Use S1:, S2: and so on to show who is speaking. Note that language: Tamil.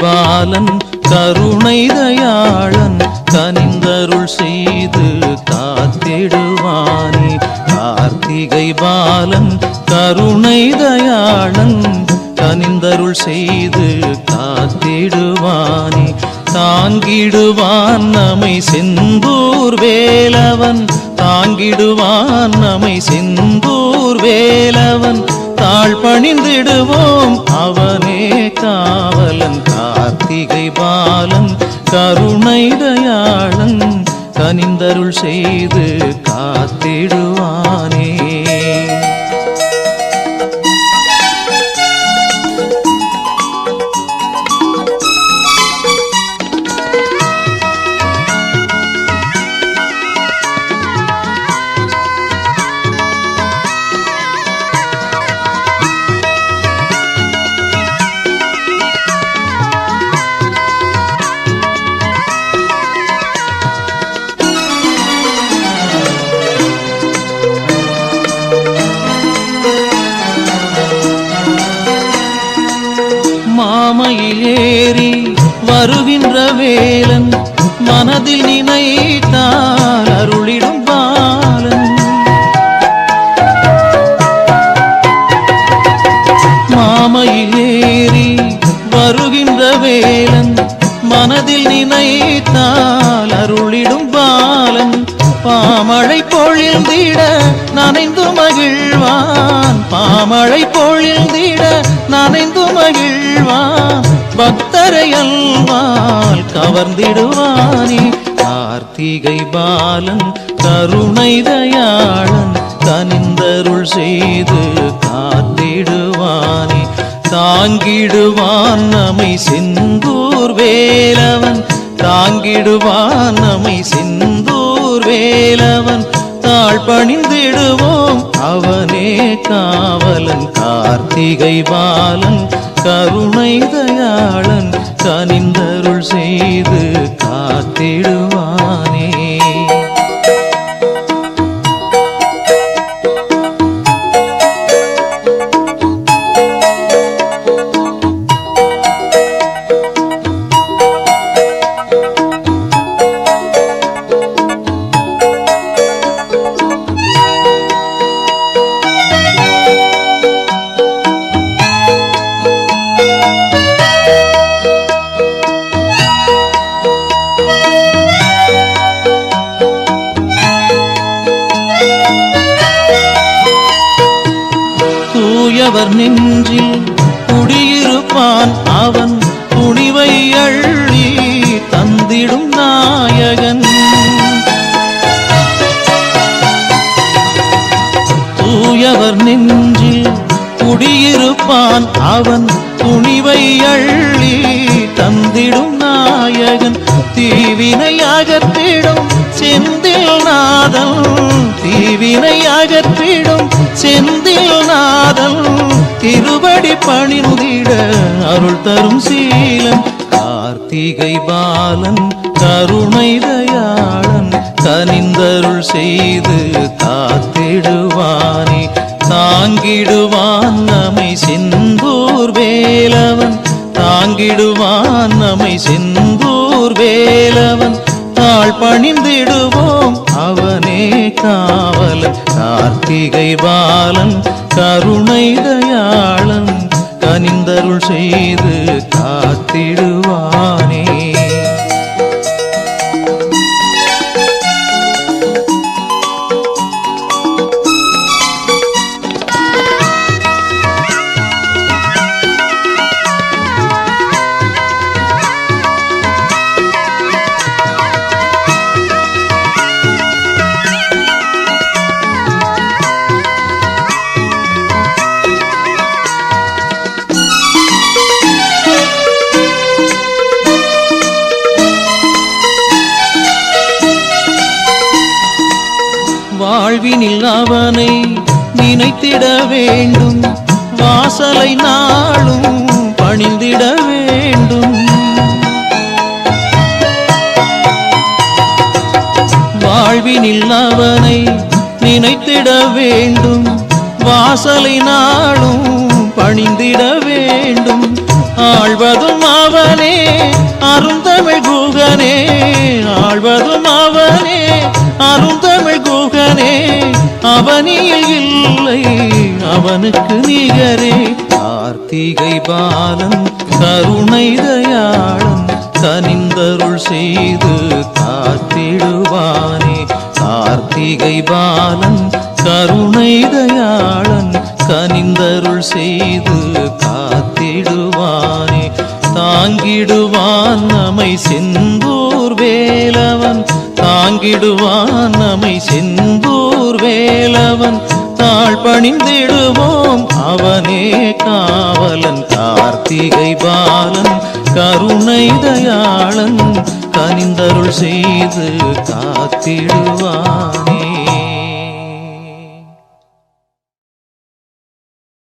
S1: பாலன் கருணை தயாளன் கனிந்தருள் செய்து காத்திடுவானே. கார்த்திகை பாலன் கருணை தயாளன் கனிந்தருள் செய்து காத்திடுவானே. தாங்கிடுவான் நம்மை செந்தூர் வேலவன், தாங்கிடுவான் நம்மை செந்தூர் வேலவன். தாழ் பணிந்திடுவோம் அவனே காவலன். கார்த்திகை பாலன் கருணை தயாளன் கனிந்தருள் செய்து காத்திடுவானே. மாமையில் ஏறி வருகின்ற வேலன் மனதில் நினைத்தால் அருளிடும் பாலன். மாமையில் ஏறி வருகின்ற வேலன் மனதில் நினைத்தால் அருளிடும் பாலன். பாமழை பொழிந்திட நனைந்து மகிழ்வான், பாமழை பொழிந்திட நனைந்து மகிழ்வான். பக்தரை அல்வால் கவர்ந்திடுவானே. கார்த்திகை பாலன் கருணை தயாளன் கனிந்தருள் செய்து காத்திடுவானே. தாங்கிடுவான் நம்மை செந்தூர் வேலவன், தாங்கிடுவான் நம்மை செந்தூர் வேலவன். தாழ் பணிந்திடுவோம் அவனே காவலன். கார்த்திகை பாலன் கருணை தயாளன் கனிந்தருள் செய்து காத்திடுவானே. தூயவர் நெஞ்சில் குடியிருப்பான் அவன், துணிவை அள்ளி தந்திடும் நாயகன். தூயவர் நெஞ்சில் குடியிருப்பான் அவன், துணிவை அள்ளி தந்திடும் நாயகன். தீவினை அகற்றிடும் செந்தில் நாதன், தீவினை அகற்றிடும் செந்தில் நாதன். திருவடி பணிந்திட அருள் தரும் சீலன். கார்த்திகை பாலன் கருணை தயாளன் கனிந்தருள் செய்து காத்திடுவானே. தாங்கிடுவான் நம்மை செந்தூர் வேலவன், தாங்கிடுவான் நம்மை செந்தூர் வேலவன். தாழ் பணிந்திடுவோம் அவனே காவலன். கார்த்திகை பாலன் கருணை தயாளன் கனிந்தருள் செய்து காத்திடுவானே. வாழ்வினில் அவனை நினைத்திட வேண்டும், வாசலை நாளும் பணிந்திட வேண்டும். வாழ்வினில் அவனை நினைத்திட வேண்டும், வாசலை நாளும் பணிந்திட வேண்டும். ஆழ்வதும் அவனே அருந்தமிழ் குகனே, ஆழ்வதும் அவனே அருந்தமிழ் குகனே, அவனியில் இல்லை அவனுக்கு நிகரே. கார்த்திகை பாலன் கருணை தயாளன் கனிந்தருள் செய்து காத்திடுவானே. கார்த்திகை பாலன் கருணை தயாளன் கனிந்தருள் செய்து காத்திடுவானே. தாங்கிடுவான் நம்மை செந்தூர் வேலவன், தாங்கிடுவான் நம்மை செந்தூர் வேலவன். தாழ் பணிந்திடுவோம் அவனே காவலன். கார்த்திகை பாலன் கருணை தயாளன் கனிந்தருள் செய்து காத்திடுவானே.